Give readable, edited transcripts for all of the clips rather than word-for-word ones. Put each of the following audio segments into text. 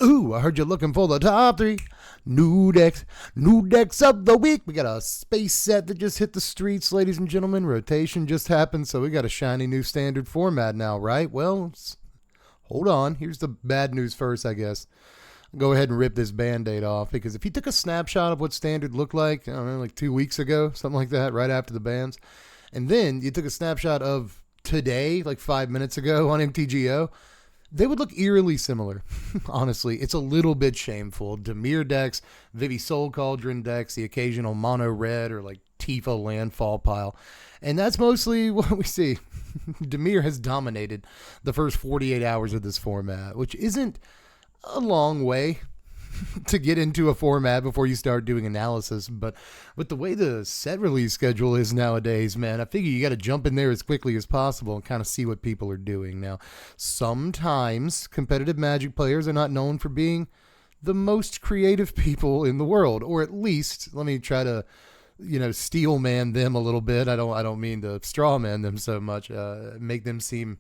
Ooh, I heard you're looking for the top 3 new decks of the week. We got a space set that just hit the streets, ladies and gentlemen. Rotation just happened, so we got a shiny new standard format now, right? Well, hold on. Here's the bad news first, I guess. Go ahead and rip this Band-Aid off, because if you took a snapshot of what standard looked like, I don't know, like 2 weeks ago, something like that, right after the bans, and then you took a snapshot of today, like 5 minutes ago on MTGO, they would look eerily similar. Honestly, it's a little bit shameful. Dimir decks, Vivi Soul Cauldron decks, the occasional mono red or like Tifa landfall pile. And that's mostly what we see. Dimir has dominated the first 48 hours of this format, which isn't a long way to get into a format before you start doing analysis. But with the way the set release schedule is nowadays, man, I figure you got to jump in there as quickly as possible and kind of see what people are doing. Now, sometimes competitive Magic players are not known for being the most creative people in the world, or at least, let me try to, steel man them a little bit. I don't mean to straw man them so much, make them seem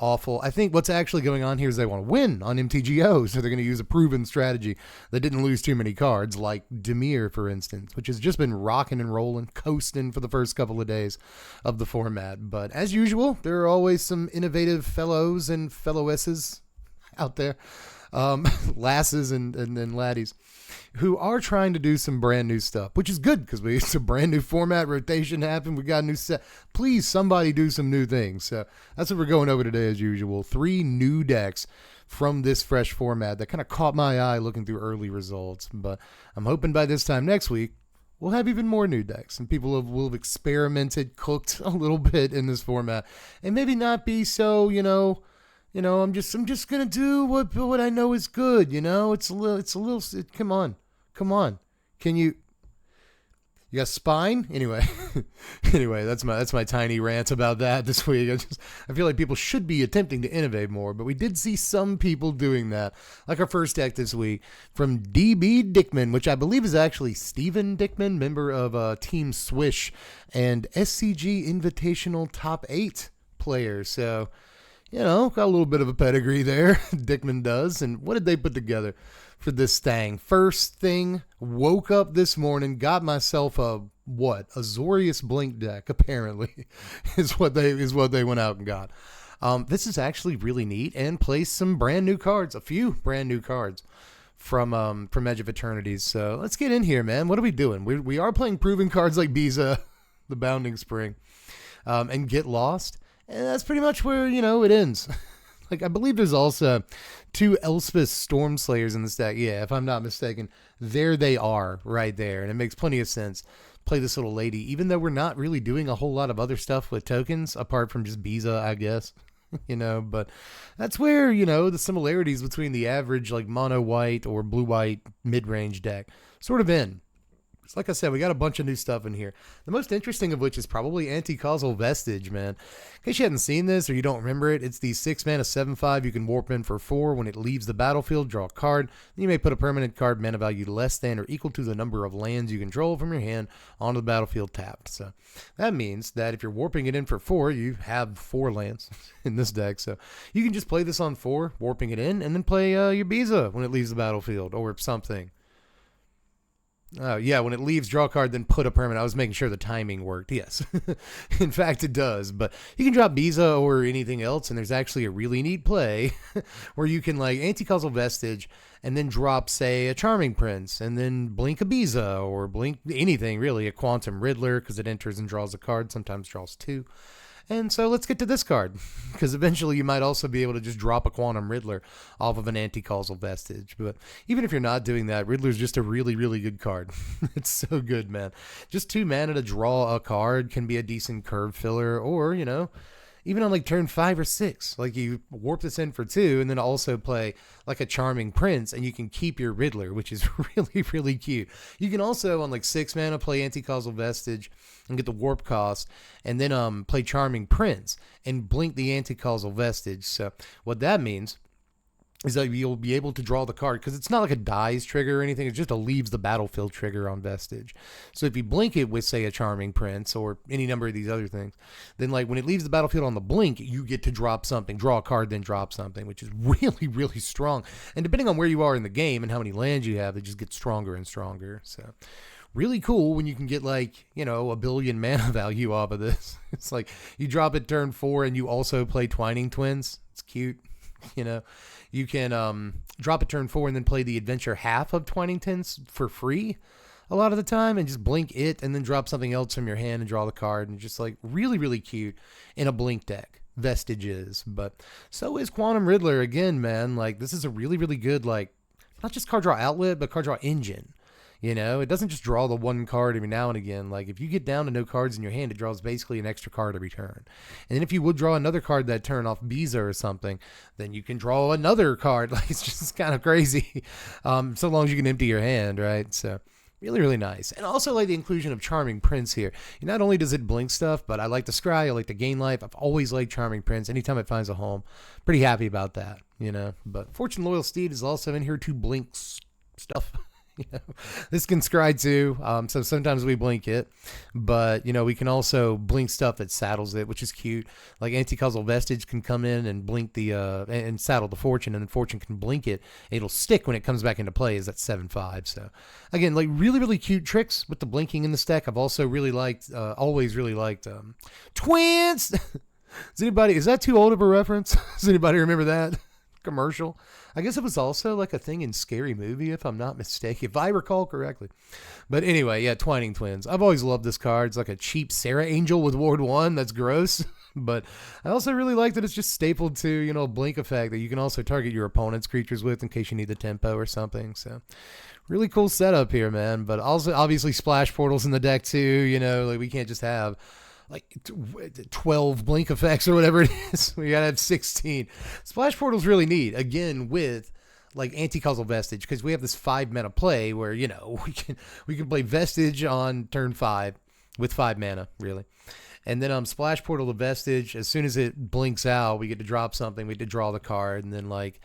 awful. I think what's actually going on here is they want to win on MTGO, so they're going to use a proven strategy that didn't lose too many cards, like Dimir, for instance, which has just been rocking and rolling, coasting for the first couple of days of the format. But as usual, there are always some innovative fellows and fellowesses out there, lasses and laddies, who are trying to do some brand new stuff, which is good because it's a brand new format, rotation happened, we got a new set. Please, somebody do some new things. So that's what we're going over today as usual. 3 new decks from this fresh format that kind of caught my eye looking through early results. But I'm hoping by this time next week, we'll have even more new decks and people will have experimented, cooked a little bit in this format and maybe not be so, I'm just gonna do what I know is good. It's a little. Come on. Can you got spine? Anyway, that's my tiny rant about that this week. I feel like people should be attempting to innovate more, but we did see some people doing that. Like our first deck this week from DB Dickman, which I believe is actually Steven Dickman, member of Team Swish and SCG Invitational Top 8 player. So, got a little bit of a pedigree there. Dickman does. And what did they put together for this thing? First thing, woke up this morning, got myself a Azorius Blink deck, apparently, is what they went out and got. This is actually really neat and plays some brand new cards, a few brand new cards from Edge of Eternities. So let's get in here, man. What are we doing? We are playing proven cards like Biza, the Bounding Spring, and Get Lost. And that's pretty much where, it ends. Like, I believe there's also 2 Elspeth Stormslayers in this deck. Yeah, if I'm not mistaken. There they are, right there. And it makes plenty of sense. Play this little lady, even though we're not really doing a whole lot of other stuff with tokens, apart from just Biza, I guess. But that's where, the similarities between the average, like, mono-white or blue-white mid-range deck sort of end. Like I said, we got a bunch of new stuff in here. The most interesting of which is probably Anti-Causal Vestige, man. In case you hadn't seen this or you don't remember it, it's the 6-mana 7/5 you can warp in for 4. When it leaves the battlefield, draw a card. Then you may put a permanent card mana value less than or equal to the number of lands you control from your hand onto the battlefield tapped. So that means that if you're warping it in for 4, you have 4 lands in this deck. So you can just play this on 4, warping it in, and then play your Biza when it leaves the battlefield or something. Yeah, when it leaves, draw a card, then put a permanent. I was making sure the timing worked. Yes. In fact, it does. But you can drop Biza or anything else, and there's actually a really neat play where you can, like, Anti-Causal Vestige and then drop, say, a Charming Prince, and then blink a Biza or blink anything, really, a Quantum Riddler, because it enters and draws a card, sometimes draws 2. And so let's get to this card, because eventually you might also be able to just drop a Quantum Riddler off of an Anti-Causal Vestige. But even if you're not doing that, Riddler's just a really, really good card. It's so good, man. Just 2 mana to draw a card can be a decent curve filler, or, even on like turn 5 or 6, like you warp this in for 2 and then also play like a Charming Prince and you can keep your Riddler, which is really, really cute. You can also on like 6 mana play Anti-Causal Vestige and get the warp cost and then play Charming Prince and blink the Anti-Causal Vestige. So what that means is that you'll be able to draw the card, because it's not like a dies trigger or anything. It's just a leaves the battlefield trigger on Vestige. So if you blink it with, say, a Charming Prince or any number of these other things, then like when it leaves the battlefield on the blink, you get to drop something, draw a card, then drop something, which is really, really strong. And depending on where you are in the game and how many lands you have, it just gets stronger and stronger. So really cool when you can get like, you know, a billion mana value off of this. It's like you drop it turn 4 and you also play Twining Twins. It's cute, you know. You can drop it turn 4 and then play the adventure half of Twining Twins for free a lot of the time, and just blink it and then drop something else from your hand and draw the card, and just like really, really cute in a blink deck. Vestige is, but so is Quantum Riddler. Again, man, like this is a really, really good, like, not just card draw outlet, but card draw engine. You know, it doesn't just draw the one card every now and again. Like, if you get down to no cards in your hand, it draws basically an extra card every turn. And then if you would draw another card that turn off Biza or something, then you can draw another card. Like, it's just kind of crazy. So long as you can empty your hand, right? So really, really nice. And also like the inclusion of Charming Prince here. Not only does it blink stuff, but I like the scry, I like the gain life. I've always liked Charming Prince. Anytime it finds a home, pretty happy about that, you know. But Fortune Loyal Steed is also in here to blink stuff. You know, this can scry too, so sometimes we blink it, but you know, we can also blink stuff that saddles it, which is cute. Like Anti-Causal Vestige can come in and blink the and saddle the Fortune, and then Fortune can blink it. It'll stick when it comes back into play. Is that 7/5? So again, like really, really cute tricks with the blinking in this deck. I've also really liked, always really liked Twins. Is that too old of a reference? Does anybody remember that commercial? I guess it was also like a thing in Scary Movie, if I'm not mistaken, if I recall correctly. But anyway, yeah, Twining Twins. I've always loved this card. It's like a cheap Sarah Angel with Ward 1. That's gross. But I also really like that it's just stapled to, you know, blink effect that you can also target your opponent's creatures with in case you need the tempo or something. So really cool setup here, man. But also obviously splash portals in the deck too. You know, like we can't just have like 12 blink effects or whatever it is. We gotta have 16. Splash portal's really neat. Again, with like Anti-Causal Vestige, because we have this 5 mana play where, you know, we can play Vestige on turn 5 with 5 mana, really. And then Splash Portal to Vestige, as soon as it blinks out, we get to drop something, we get to draw the card, and then like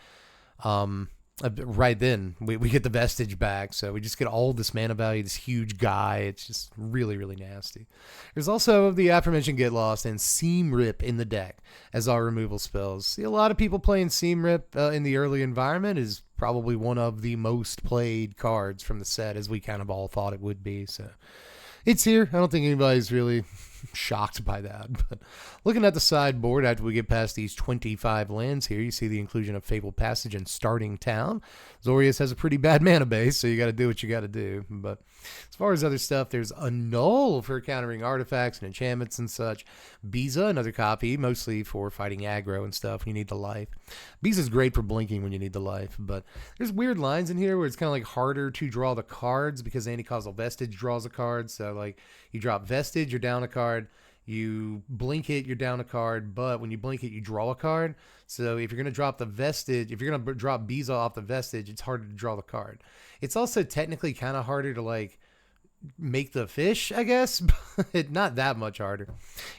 right then we get the Vestige back, so we just get all this mana value, this huge guy. It's just really, really nasty. There's also the aforementioned Get Lost and Seam Rip in the deck as our removal spells. See a lot of people playing Seam Rip in the early environment. Is probably one of the most played cards from the set, as we kind of all thought it would be. So it's here. I don't think anybody's really shocked by that. But looking at the sideboard, after we get past these 25 lands here, you see the inclusion of Fabled Passage and Starting Town. Azorius has a pretty bad mana base, so you got to do what you got to do. But as far as other stuff, there's a Null for countering artifacts and enchantments and such. Biza, another copy, mostly for fighting aggro and stuff when you need the life. Biza's great for blinking when you need the life, but there's weird lines in here where it's kind of like harder to draw the cards because Anti-Causal Vestige draws a card. So like you drop Vestige, you're down a card. You blink it, you're down a card, but when you blink it, you draw a card. So if you're going to drop the Vestige, if you're going to drop Biza off the Vestige, it's harder to draw the card. It's also technically kind of harder to like make the fish, I guess, but not that much harder.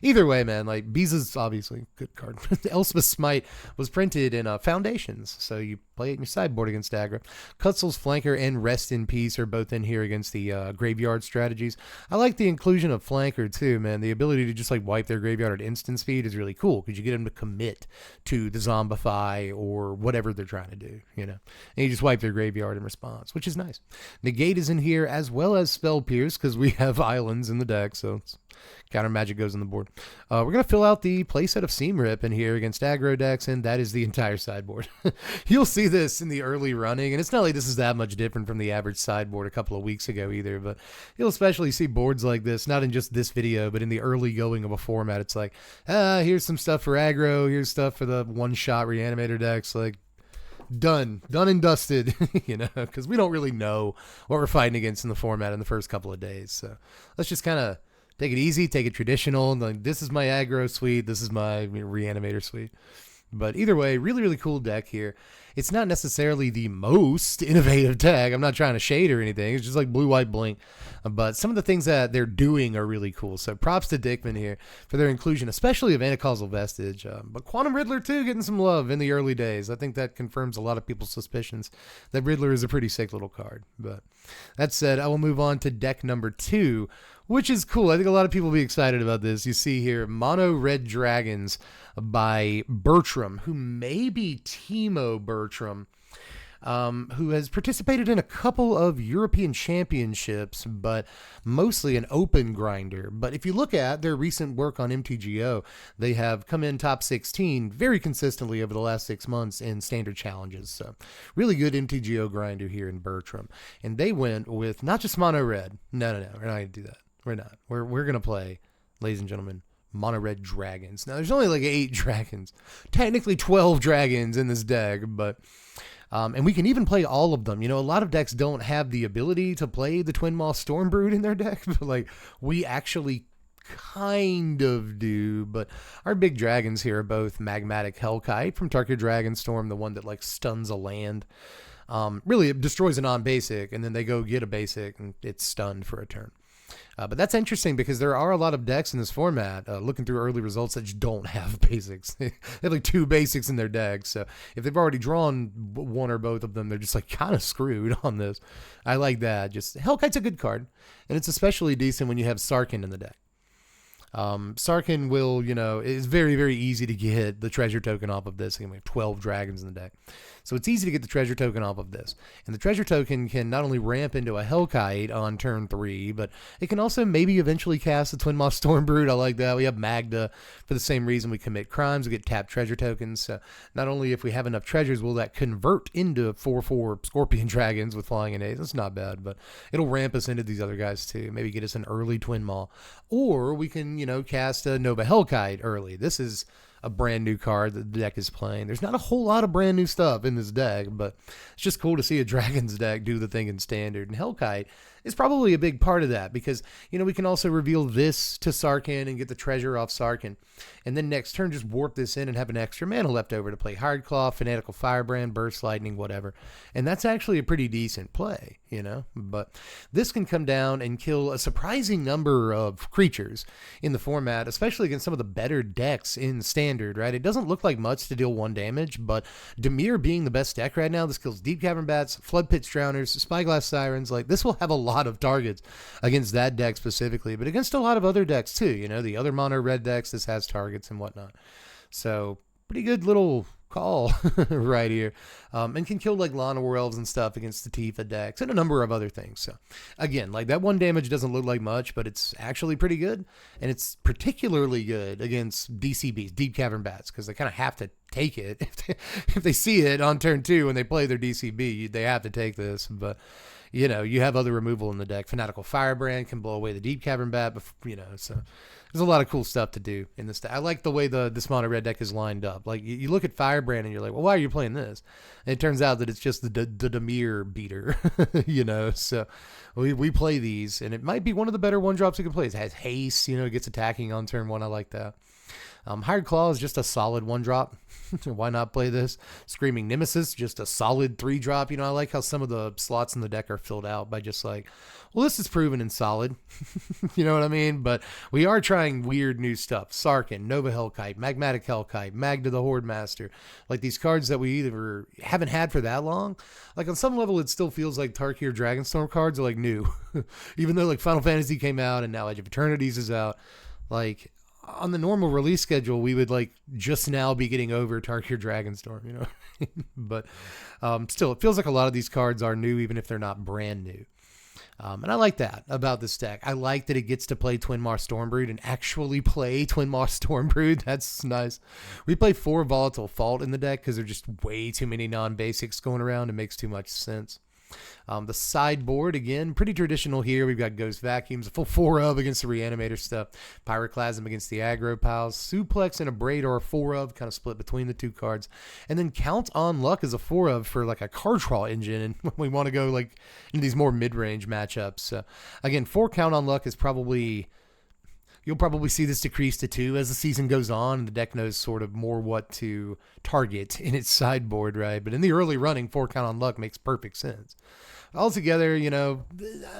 Either way, man, like Biza's obviously a good card. Elspeth's Smite was printed in Foundations, so you play it in your sideboard against aggro. Kutzel's Flanker and Rest in Peace are both in here against the graveyard strategies. I like the inclusion of Flanker too, man. The ability to just like wipe their graveyard at instant speed is really cool because you get them to commit to the Zombify or whatever they're trying to do, you know. And you just wipe their graveyard in response, which is nice. Negate is in here as well as Spell Pierce because we have islands in the deck, so it's counter magic goes on the board. We're going to fill out the playset of Seam Rip in here against aggro decks, and that is the entire sideboard. You'll see this in the early running, and it's not like this is that much different from the average sideboard a couple of weeks ago either, but you'll especially see boards like this, not in just this video, but in the early going of a format. It's like, here's some stuff for aggro, here's stuff for the one-shot reanimator decks, like, done and dusted, you know, because we don't really know what we're fighting against in the format in the first couple of days. So let's just kind of take it easy, take it traditional. Like, this is my aggro suite, this is my reanimator suite. But either way, really, really cool deck here. it's not necessarily the most innovative deck. I'm not trying to shade or anything. It's just like blue, white, blink. But some of the things that they're doing are really cool. So props to Dickman here for their inclusion, especially of Anticausal Vestige. But Quantum Riddler, too, getting some love in the early days. I think that confirms a lot of people's suspicions that Riddler is a pretty sick little card. But that said, I will move on to deck number 2, which is cool. I think a lot of people will be excited about this. You see here, Mono Red Dragons by Bertram, who may be Timo Bertram, who has participated in a couple of European championships, but mostly an open grinder. But if you look at their recent work on MTGO, they have come in top 16 very consistently over the last 6 months in standard challenges. So really good MTGO grinder here in Bertram. And they went with not just Mono Red. No, we're not going to do that. We're not. We're going to play, ladies and gentlemen, Mono Red Dragons. Now, there's only like 8 dragons. Technically 12 dragons in this deck, but... and we can even play all of them. You know, a lot of decks don't have the ability to play the Twin Maw Stormbrood in their deck, but like we actually kind of do. But our big dragons here are both Magmatic Hellkite from Tarkir Dragonstorm, the one that like stuns a land. Really, it destroys a non-basic, and then they go get a basic, and it's stunned for a turn. But that's interesting because there are a lot of decks in this format, looking through early results, that just don't have basics. They have like 2 basics in their deck. So if they've already drawn one or both of them, they're just like kind of screwed on this. I like that. Just Hellkite's a good card, and it's especially decent when you have Sarkhan in the deck. Sarkhan will, it's very, very easy to get the treasure token off of this. Again, we have 12 dragons in the deck. So it's easy to get the treasure token off of this. And the treasure token can not only ramp into a Hellkite on turn 3, but it can also maybe eventually cast the Twin Maw Stormbrood. I like that. We have Magda for the same reason we commit crimes. We get tapped treasure tokens. So not only if we have enough treasures will that convert into 4/4 Scorpion Dragons with flying innate. That's not bad, but it'll ramp us into these other guys too. Maybe get us an early Twin Maw. Or we can, cast a Nova Hellkite early. This is a brand new card that the deck is playing. There's not a whole lot of brand new stuff in this deck, but it's just cool to see a Dragons deck do the thing in standard. And Hellkite is probably a big part of that because, we can also reveal this to Sarkhan and get the treasure off Sarkhan. And then next turn, just warp this in and have an extra mana left over to play Hired Claw, Fanatical Firebrand, Burst Lightning, whatever. And that's actually a pretty decent play, But this can come down and kill a surprising number of creatures in the format, especially against some of the better decks in standard, right? It doesn't look like much to deal 1 damage, but Dimir being the best deck right now, this kills Deep Cavern Bats, Flood Pit Drowners, Spyglass Sirens. Like, this will have a lot of targets against that deck specifically, but against a lot of other decks too. The other mono red decks, this has targets and whatnot. So pretty good little call right here. And can kill like Lana War Elves and stuff against the Tifa decks and a number of other things. So again, like that 1 damage doesn't look like much, but it's actually pretty good. And it's particularly good against DCBs, Deep Cavern Bats, because they kind of have to take it. If they see it on turn 2 when they play their DCB, they have to take this. But you have other removal in the deck. Fanatical Firebrand can blow away the Deep Cavern Bat, so there's a lot of cool stuff to do in this deck. I like the way this mono red deck is lined up. Like, you look at Firebrand and you're like, well, why are you playing this? And it turns out that it's just the Dimir beater, so we play these, and it might be one of the better 1-drops you can play. It has haste, it gets attacking on turn 1. I like that. Hired Claw is just a solid 1-drop. Why not play this? Screaming Nemesis, just a solid 3-drop. I like how some of the slots in the deck are filled out by just like, well, this is proven and solid. You know what I mean? But we are trying weird new stuff. Sarkhan, Nova Hellkite, Magmatic Hellkite, Magda the Horde Master. Like these cards that we either haven't had for that long. Like on some level, it still feels like Tarkir Dragonstorm cards are like new. Even though like Final Fantasy came out and now Edge of Eternities is out. Like, on the normal release schedule, we would like just now be getting over Tarkir Dragonstorm, but still, it feels like a lot of these cards are new, even if they're not brand new. And I like that about this deck. I like that it gets to play Twin Maw Stormbrood and actually play Twin Maw Stormbrood. That's nice. We play 4 Volatile Fault in the deck because there's just way too many non-basics going around. It makes too much sense. The sideboard, again, pretty traditional here. We've got Ghost Vacuums, a full 4-of against the Reanimator stuff, Pyroclasm against the aggro piles, Suplex and a Braid are a 4-of, kind of split between the 2 cards, and then Count on Luck is a 4-of for like a card draw engine, and we want to go like into these more mid-range matchups. Again, 4 Count on Luck is probably You'll probably see this decrease to 2 as the season goes on, and the deck knows sort of more what to target in its sideboard, right? But in the early running, 4 count on luck makes perfect sense. Altogether, you know,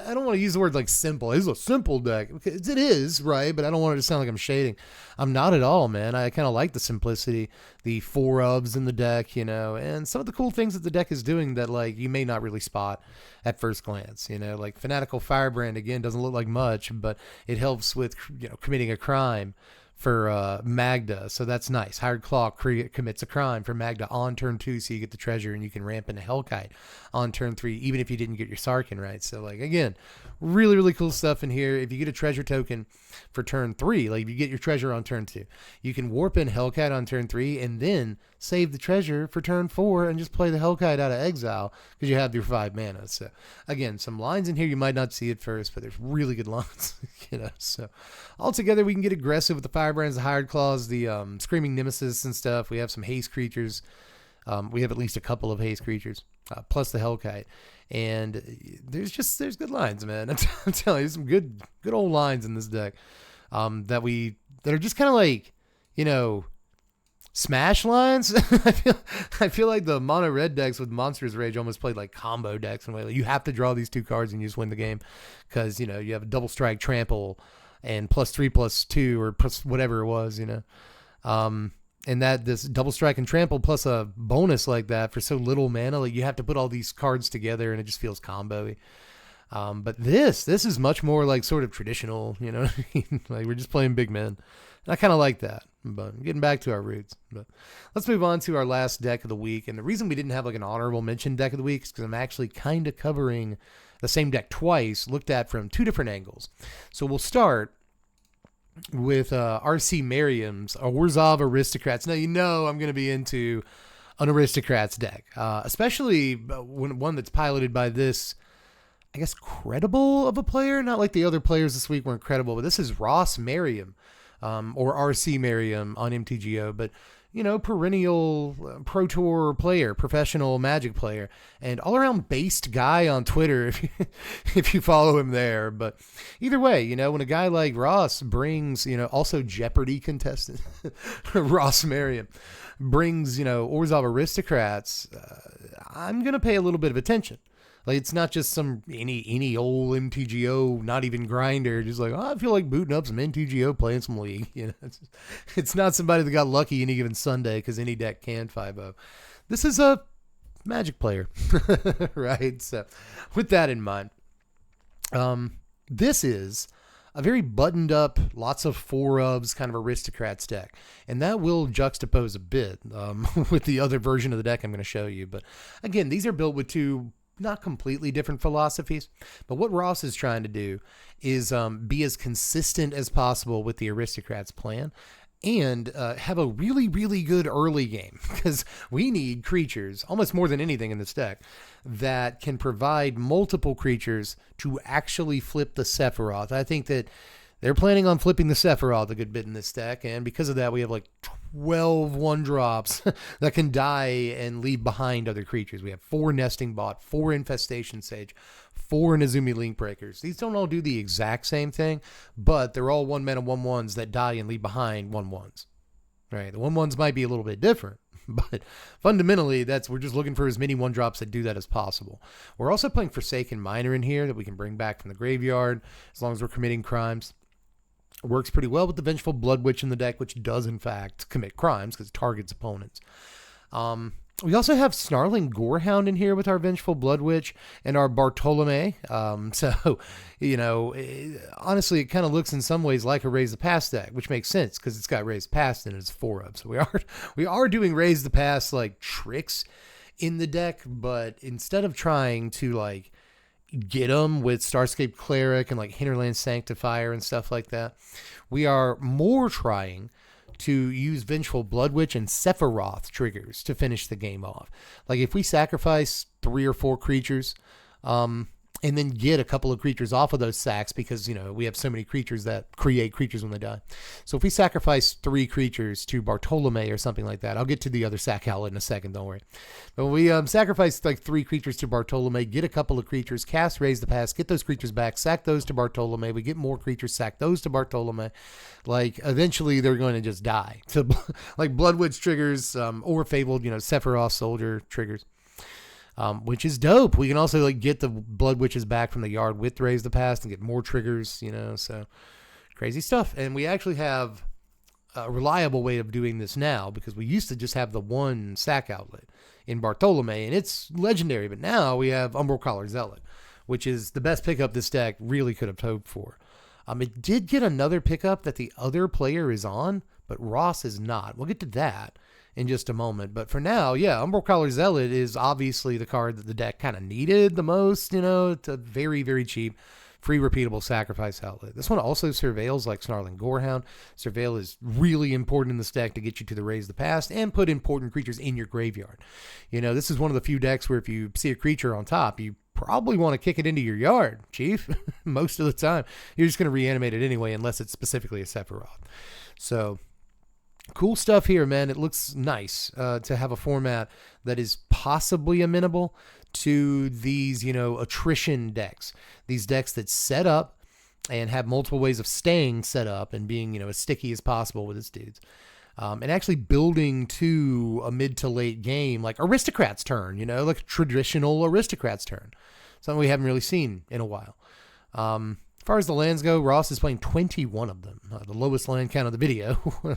I don't want to use the word like simple. It's a simple deck. It is, right? But I don't want it to sound like I'm shading. I'm not at all, man. I kind of like the simplicity, the 4 ofs in the deck, you know, and some of the cool things that the deck is doing that, like, you may not really spot at first glance, you know, like Fanatical Firebrand, again, doesn't look like much, but it helps with, you know, committing a crime for Magda, so that's nice. Hired Claw commits a crime for Magda on turn 2, so you get the treasure and you can ramp into Hellkite on turn 3, even if you didn't get your Sarkin right. So, like, again, really, really cool stuff in here. If you get a treasure token for turn 3, like if you get your treasure on turn 2, you can warp in Hellkite on turn 3 and then save the treasure for turn 4 and just play the Hellkite out of exile because you have your 5 mana. So, again, some lines in here you might not see at first, but there's really good lines, you know. So, altogether, we can get aggressive with the Firebrands, the Hired Claws, the Screaming Nemesis and stuff. We have some haste creatures. We have at least a couple of haste creatures, plus the Hellkite. And there's good lines, man. I'm telling you, some good old lines in this deck that are just kind of like, you know, smash lines. I feel like the mono red decks with Monstrous Rage almost played like combo decks in a way. Like, you have to draw these 2 cards and you just win the game because, you know, you have a double strike trample and +3/+2 or plus whatever it was, you know. And that this double strike and trample plus a bonus like that for so little mana, like, you have to put all these cards together and it just feels combo-y. But this is much more like sort of traditional, you know what I mean? Like, we're just playing big men. And I kind of like that, but getting back to our roots. But let's move on to our last deck of the week. And the reason we didn't have like an honorable mention deck of the week is because I'm actually kind of covering the same deck twice, looked at from 2 different angles. So we'll start with RC Merriam's Orzhov Aristocrats. Now, you know I'm going to be into an Aristocrats deck, especially one that's piloted by this, I guess, credible of a player. Not like the other players this week weren't credible, but this is Ross Merriam, or RC Merriam on MTGO, but, you know, perennial Pro Tour player, professional Magic player, and all-around based guy on Twitter if you follow him there. But either way, you know, when a guy like Ross brings, you know, also Jeopardy contestant, Ross Merriam, brings, you know, Orzhov Aristocrats, I'm going to pay a little bit of attention. Like, it's not just some any old MTGO, not even grinder, just like, oh, I feel like booting up some MTGO, playing some League. You know, it's not somebody that got lucky any given Sunday because any deck can 5-0. This is a Magic player, right? So, with that in mind, this is a very buttoned up, lots of 4-ofs kind of Aristocrats deck. And that will juxtapose a bit with the other version of the deck I'm going to show you. But again, these are built with 2 not completely different philosophies, but what Ross is trying to do is be as consistent as possible with the Aristocrats plan and have a really, really good early game, because we need creatures, almost more than anything in this deck, that can provide multiple creatures to actually flip the Sephiroth. I think that they're planning on flipping the Sephiroth a good bit in this deck, and because of that, we have like 12 1-drops that can die and leave behind other creatures. We have 4 Nesting Bot, 4 Infestation Sage, 4 Nezumi Link Breakers. These don't all do the exact same thing, but they're all 1-mana 1/1s that die and leave behind 1/1s. Right? The 1/1s might be a little bit different, but fundamentally, we're just looking for as many 1-drops that do that as possible. We're also playing Forsaken Miner in here that we can bring back from the graveyard as long as we're committing crimes. Works pretty well with the Vengeful Blood Witch in the deck, which does, in fact, commit crimes because it targets opponents. We also have Snarling Gorehound in here with our Vengeful Blood Witch and our Bartolome. So, you know, honestly, it kind of looks in some ways like a Raise the Past deck, which makes sense because it's got Raise the Past and it's 4-of. So we are doing Raise the Past like tricks in the deck, but instead of trying to like get them with Starscape Cleric and like Hinterland Sanctifier and stuff like that, we are more trying to use Vengeful Blood Witch and Sephiroth triggers to finish the game off. Like if we sacrifice 3 or 4 creatures, and then get a couple of creatures off of those sacks because, you know, we have so many creatures that create creatures when they die. So if we sacrifice 3 creatures to Bartolome or something like that, I'll get to the other sack outlet in a second, don't worry. But when we sacrifice like 3 creatures to Bartolome, get a couple of creatures, cast Raise the Past, get those creatures back, sack those to Bartolome, we get more creatures, sack those to Bartolome. Like, eventually they're going to just die. So, like Blood Witch triggers, or Fabled, you know, Sephiroth Soldier triggers. Which is dope. We can also like get the Blood Witches back from the yard with Raise the Past and get more triggers, you know, so crazy stuff. And we actually have a reliable way of doing this now because we used to just have the one sack outlet in Bartolome and it's legendary, but now we have Umbral Collar Zealot, which is the best pickup this deck really could have hoped for. It did get another pickup that the other player is on, but Ross is not. We'll get to that in just a moment. But for now, yeah, Umbral Collar Zealot is obviously the card that the deck kind of needed the most, you know. It's a very, very cheap, free repeatable sacrifice outlet. This one also surveils like Snarling Gorehound. Surveil is really important in this deck to get you to the Raise the Past and put important creatures in your graveyard. You know, this is one of the few decks where if you see a creature on top, you probably want to kick it into your yard, Chief. Most of the time. You're just going to reanimate it anyway, unless it's specifically a Sephiroth. So cool stuff here, man. It looks nice to have a format that is possibly amenable to these, you know, attrition decks. These decks that set up and have multiple ways of staying set up and being, you know, as sticky as possible with its dudes. And actually building to a mid to late game, like Aristocrats turn, you know, like a traditional Aristocrats turn. Something we haven't really seen in a while. As far as the lands go, Ross is playing 21 of them, the lowest land count of the video.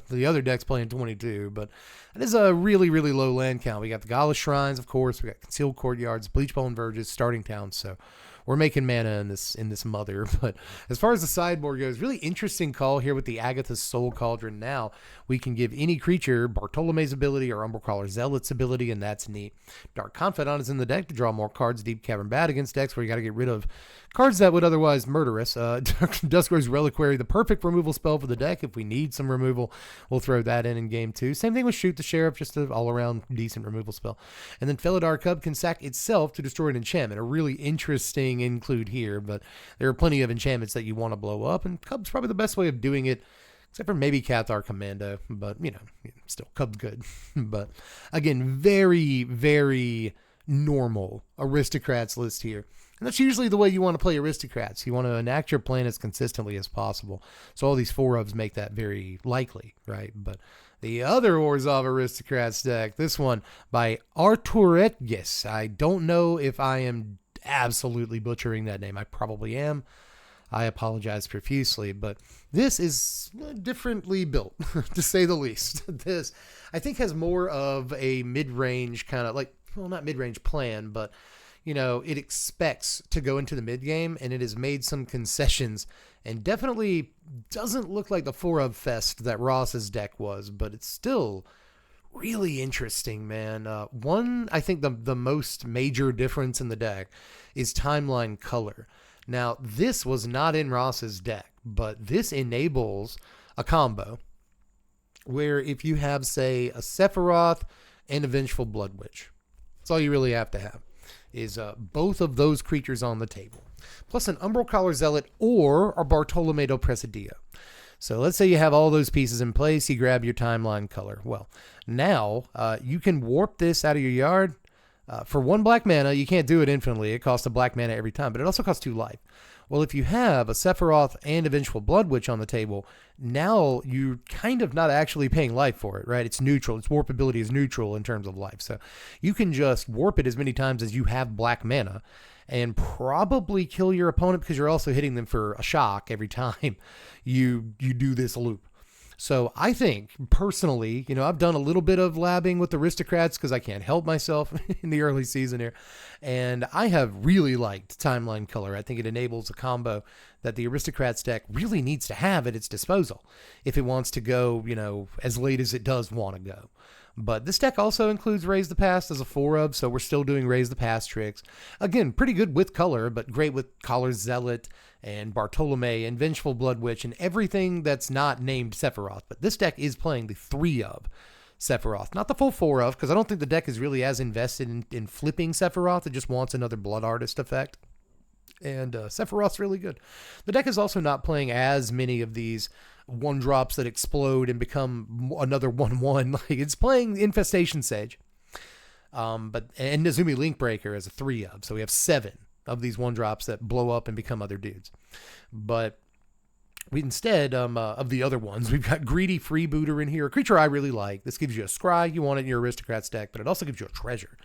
The other deck's playing 22, but that is a really, really low land count. We got the Gala Shrines, of course. We got Concealed Courtyards, Bleachbone Verges, Starting Towns. So we're making mana in this mother. But as far as the sideboard goes, really interesting call here with the Agatha's Soul Cauldron. Now we can give any creature Bartolome's ability or Umbral Collar Zealot's ability, and that's neat. Dark Confidant is in the deck to draw more cards. Deep Cavern Bad against decks where you got to get rid of cards that would otherwise murder us. Duskro's Reliquary, the perfect removal spell for the deck. If we need some removal, we'll throw that in game 2. Same thing with Shoot the Sheriff, just an all-around decent removal spell. And then Felidar Cub can sack itself to destroy an enchantment. A really interesting include here, but there are plenty of enchantments that you want to blow up, and Cub's probably the best way of doing it, except for maybe Cathar Commando, but, you know, still, Cub's good. But, again, very, very normal Aristocrats list here. And that's usually the way you want to play Aristocrats. You want to enact your plan as consistently as possible. So all these 4-ofs make that very likely, right? But the other Orzhov Aristocrats deck, this one by Arturetgis. I don't know if I am absolutely butchering that name. I probably am. I apologize profusely, but this is differently built, to say the least. This, I think, has more of a mid-range kind of, like, well, not mid-range plan, but, you know, it expects to go into the mid-game, and it has made some concessions, and definitely doesn't look like the 4-of fest that Ross's deck was, but it's still really interesting, man. One, I think the most major difference in the deck is timeline color. Now, this was not in Ross's deck, but this enables a combo where if you have, say, a Sephiroth and a Vengeful Blood Witch, that's all you really have to have, is both of those creatures on the table, plus an Umbral Collar Zealot or a Bartolome del Presidio. So let's say you have all those pieces in place, you grab your timeline color. Well, now you can warp this out of your yard. For 1 black mana, you can't do it infinitely. It costs a black mana every time, but it also costs 2 life. Well, if you have a Sephiroth and a Vengeful Blood Witch on the table, now you're kind of not actually paying life for it, right? It's neutral. Its warp ability is neutral in terms of life. So you can just warp it as many times as you have black mana and probably kill your opponent because you're also hitting them for a shock every time you do this loop. So I think, personally, you know, I've done a little bit of labbing with Aristocrats because I can't help myself in the early season here. And I have really liked Timeline Color. I think it enables a combo that the Aristocrats deck really needs to have at its disposal if it wants to go, you know, as late as it does want to go. But this deck also includes Raise the Past as a 4-of, so we're still doing Raise the Past tricks. Again, pretty good with color, but great with Collar Zealot and Bartolome and Vengeful Blood Witch and everything that's not named Sephiroth. But this deck is playing the 3-of Sephiroth, not the full 4-of, because I don't think the deck is really as invested in flipping Sephiroth. It just wants another Blood Artist effect. And Sephiroth's really good. The deck is also not playing as many of these 1-drops that explode and become another 1/1. Like, it's playing Infestation Sage. And Nezumi Linkbreaker as a 3 of. So we have 7 of these 1-drops that blow up and become other dudes. But we instead, of the other ones, we've got Greedy Freebooter in here, a creature I really like. This gives you a scry. You want it in your Aristocrats deck, but it also gives you a treasure,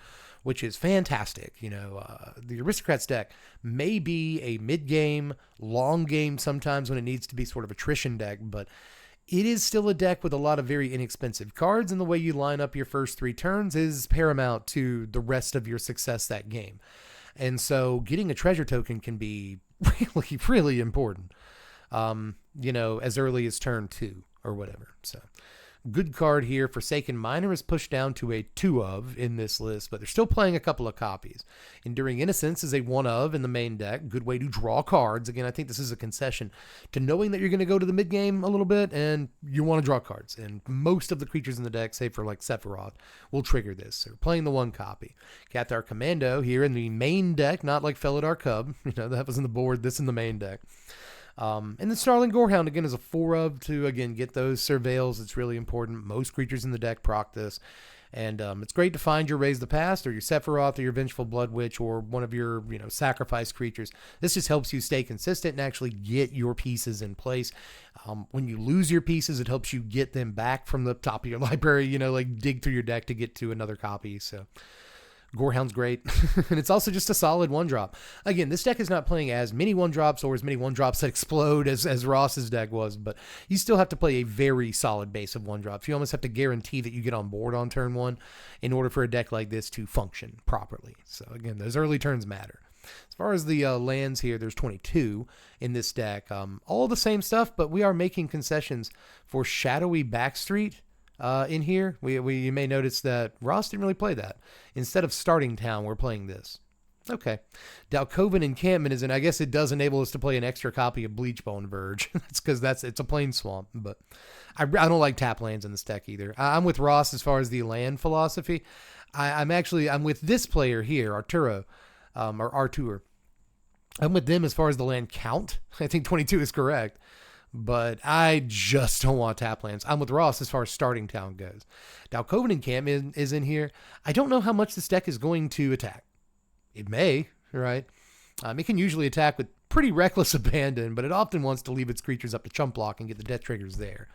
which is fantastic. You know, the Aristocrats deck may be a mid-game, long game sometimes when it needs to be sort of attrition deck, but it is still a deck with a lot of very inexpensive cards, and the way you line up your first 3 turns is paramount to the rest of your success that game. And so getting a treasure token can be really, really important, you know, as early as turn 2 or whatever. So good card here. Forsaken Miner is pushed down to a 2 of in this list, but they're still playing a couple of copies. Enduring Innocence is a 1 of in the main deck. Good way to draw cards. Again, I think this is a concession to knowing that you're going to go to the mid game a little bit and you want to draw cards. And most of the creatures in the deck, save for like Sephiroth, will trigger this. So we're playing the 1 copy. Cathar Commando here in the main deck, not like Felidar Cub. You know, that was in the board. This in the main deck. And then Snarling Gorehound, again, is a 4 of to, again, get those surveils. It's really important. Most creatures in the deck proc this. And it's great to find your Raise the Past or your Sephiroth or your Vengeful Blood Witch or one of your, you know, sacrifice creatures. This just helps you stay consistent and actually get your pieces in place. When you lose your pieces, it helps you get them back from the top of your library, you know, like dig through your deck to get to another copy. So Gorehound's great. And it's also just a solid 1-drop. Again, this deck is not playing as many 1-drops or as many 1-drops that explode as Ross's deck was, but you still have to play a very solid base of 1-drops. You almost have to guarantee that you get on board on turn 1 in order for a deck like this to function properly. So again, those early turns matter. As far as the lands here, there's 22 in this deck. All the same stuff, but we are making concessions for Shadowy Backstreet. In here, you may notice that Ross didn't really play that. Instead of Starting Town, we're playing this. Okay. Dalkovan Encampment is in. I guess it does enable us to play an extra copy of Bleachbone Verge. That's because it's a plain swamp. But I don't like tap lands in this deck either. I'm with Ross as far as the land philosophy. I'm with this player here, Arturo, or Artur. I'm with them as far as the land count. I think 22 is correct. But I just don't want tap lands. I'm with Ross as far as Starting Town goes. Dalkovan Encampment is in here. I don't know how much this deck is going to attack. It may, right? It can usually attack with pretty reckless abandon, but it often wants to leave its creatures up to chump block and get the death triggers there.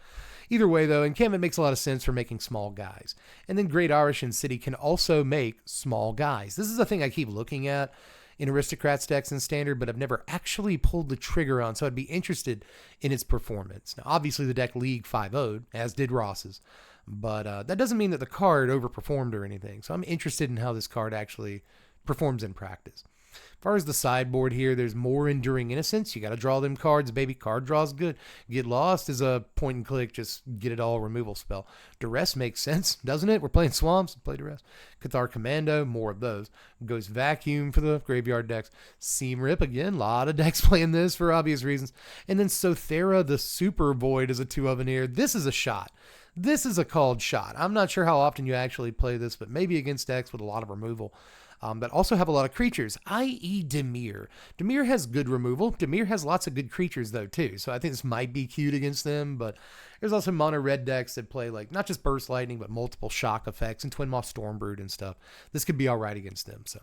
Either way, though, Encampment makes a lot of sense for making small guys. And then Great Arishan City can also make small guys. This is the thing I keep looking at in Aristocrats decks and Standard, but I've never actually pulled the trigger on, so I'd be interested in its performance. Now, obviously, the deck League 5-0'd, as did Ross's, but that doesn't mean that the card overperformed or anything, so I'm interested in how this card actually performs in practice. As far as the sideboard here, there's more Enduring Innocence. You got to draw them cards, baby. Card draw's good. Get Lost is a point and click, just get it all removal spell. Duress makes sense, doesn't it? We're playing swamps. Play Duress. Cathar Commando, more of those. Goes Vacuum for the graveyard decks. Seam Rip, again, a lot of decks playing this for obvious reasons. And then Sothera the Super Void is a 2 of an here. This is a shot. This is a called shot. I'm not sure how often you actually play this, but maybe against decks with a lot of removal. That also have a lot of creatures, i.e. Dimir. Dimir has good removal. Dimir has lots of good creatures, though, too. So I think this might be cute against them, but there's also mono red decks that play, like, not just Burst Lightning, but multiple shock effects and Twin Moth Stormbrood and stuff. This could be all right against them. So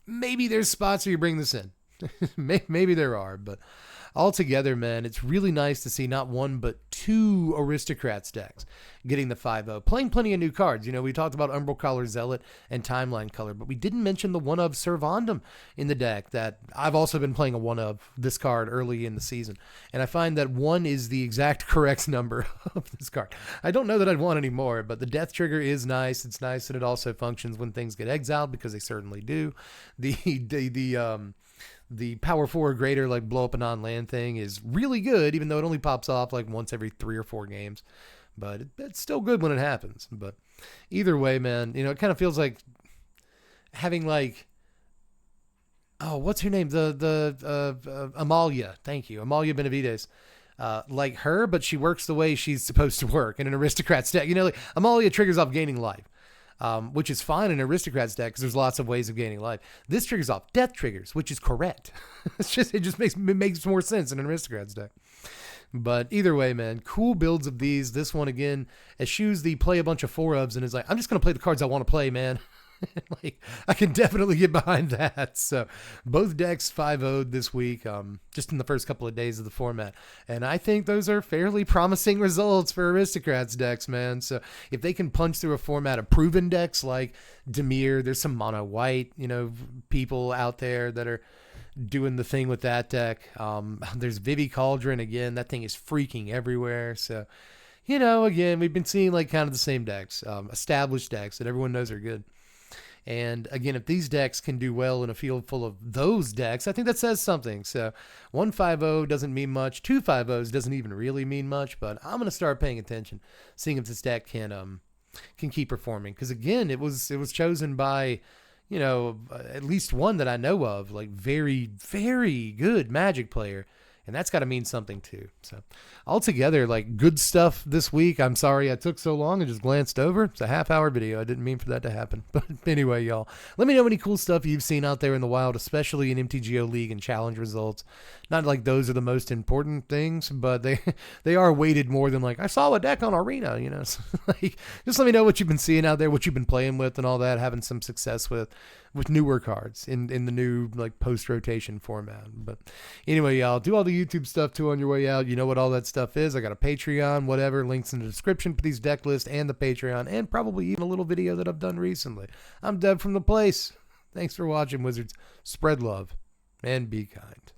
maybe there's spots where you bring this in. Maybe there are, but altogether, man, it's really nice to see not 1 but 2 Aristocrats decks getting the 5-0, playing plenty of new cards. You know, we talked about Umbral Color Zealot and Timeline Color, but we didn't mention the 1 of Servandum in the deck that I've also been playing a 1 of this card early in the season, and I find that 1 is the exact correct number of this card. I don't know that I'd want any more, but the death trigger is nice. It's nice that it also functions when things get exiled, because they certainly do. The power 4 or greater, like blow up a non-land thing, is really good, even though it only pops off like once every 3 or 4 games. But it's still good when it happens. But either way, man, you know, it kind of feels like having like, oh, what's her name? The Amalia. Thank you. Amalia Benavides. Like her, but she works the way she's supposed to work in an Aristocrats deck. You know, like Amalia triggers off gaining life. which is fine in aristocrats deck because there's lots of ways of gaining life. This triggers off death triggers, which is correct. It just makes more sense in an aristocrats deck. But either way, man, cool builds of these. This one again eschews the play a bunch of 4-ofs and is like, I'm just gonna play the cards I want to play, man. Like, I can definitely get behind that. So both decks 5-0'd this week, just in the first couple of days of the format. And I think those are fairly promising results for aristocrats decks, man. So if they can punch through a format of proven decks like Dimir, there's some mono white, people out there that are doing the thing with that deck. There's Vivi Cauldron again. That thing is freaking everywhere. So, again, we've been seeing like kind of the same decks, established decks that everyone knows are good. And again, if these decks can do well in a field full of those decks, I think that says something. So 1-5-0 doesn't mean much. 2-5-0s doesn't even really mean much, but I'm going to start paying attention, seeing if this deck can keep performing. Because again, it was chosen by, at least one that I know of, like very, very good Magic player. And that's got to mean something too. So altogether, like good stuff this week. I'm sorry I took so long and just glanced over. It's a half-hour video. I didn't mean for that to happen. But anyway, y'all, let me know any cool stuff you've seen out there in the wild, especially in MTGO League and challenge results. Not like those are the most important things, but they are weighted more than like, I saw a deck on Arena, So, like, just let me know what you've been seeing out there, what you've been playing with and all that, having some success with newer cards in the new like post-rotation format. But anyway, y'all, do all the YouTube stuff too on your way out. You know what all that stuff is. I got a Patreon, whatever, links in the description for these deck lists and the Patreon, and probably even a little video that I've done recently. I'm Deb from The Place. Thanks for watching, Wizards. Spread love and be kind.